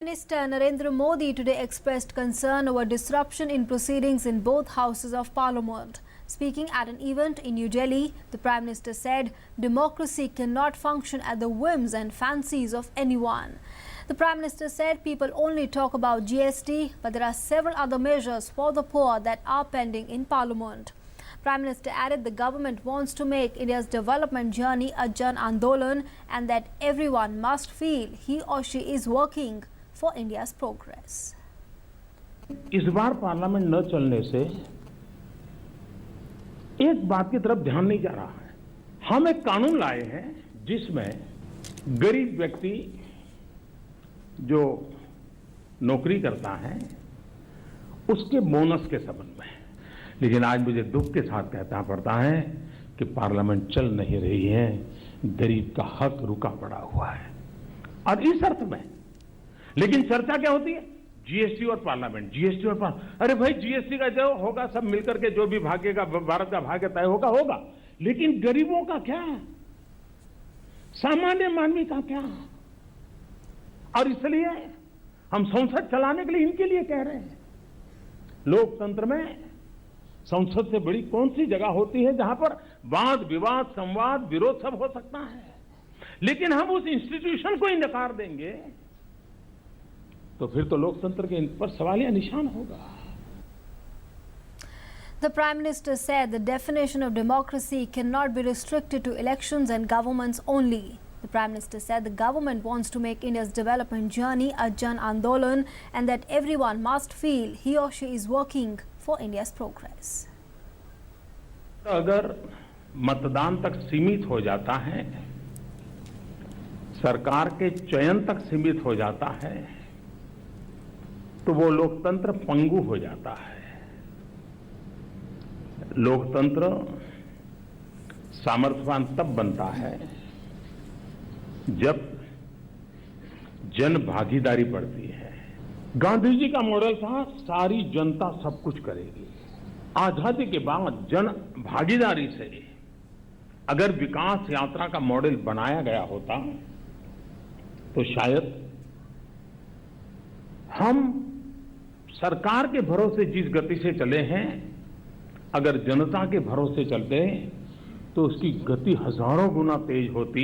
Minister Narendra Modi today expressed concern over disruption in proceedings in both houses of parliament. Speaking at an event in New Delhi, the Prime Minister said democracy cannot function at the whims and fancies of anyone. The Prime Minister said people only talk about GST, but there are several other measures for the poor that are pending in parliament. Prime Minister added the government wants to make India's development journey a Jan Andolan and that everyone must feel he or she is working for India's progress. इस बार parliament न चलने से एक बात की तरफ ध्यान नहीं जा रहा है। हम एक कानून लाए हैं जिसमें गरीब व्यक्ति जो नौकरी करता है उसके बोनस के संबंध में, लेकिन आज मुझे दुख के साथ कहना पड़ता है कि पार्लियामेंट चल नहीं रही है, गरीब का हक रुका पड़ा हुआ है। और इस अर्थ में लेकिन चर्चा क्या होती है? जीएसटी और पार्लियामेंट, जीएसटी और पार्लियामेंट। अरे भाई, जीएसटी का जो होगा सब मिलकर के जो भी भागेगा, भारत का भाग्य तय होगा, लेकिन गरीबों का क्या, सामान्य मानवी का क्या? और इसलिए हम संसद चलाने के लिए इनके लिए कह रहे हैं। लोकतंत्र में संसद से बड़ी कौन सी जगह होती है जहां पर वाद विवाद, संवाद, विरोध सब हो सकता है, लेकिन हम उस इंस्टीट्यूशन को ही नकार देंगे तो फिर तो लोकतंत्र के इन पर सवालिया निशान होगा। The Prime Minister said the definition of democracy cannot be restricted to elections and governments only. The Prime Minister said the government wants to make India's development journey a Jan Andolan and that everyone must feel he or she is working for India's progress. अगर मतदान तक सीमित हो जाता है, सरकार के चयन तक सीमित हो जाता है, तो वो लोकतंत्र पंगु हो जाता है। लोकतंत्र सामर्थ्यवान तब बनता है जब जन भागीदारी बढ़ती है। गांधी जी का मॉडल था सारी जनता सब कुछ करेगी। आजादी के बाद जन भागीदारी से अगर विकास यात्रा का मॉडल बनाया गया होता तो शायद हम सरकार के भरोसे जिस गति से चले हैं, अगर जनता के भरोसे चलते तो उसकी गति हजारों गुना तेज होती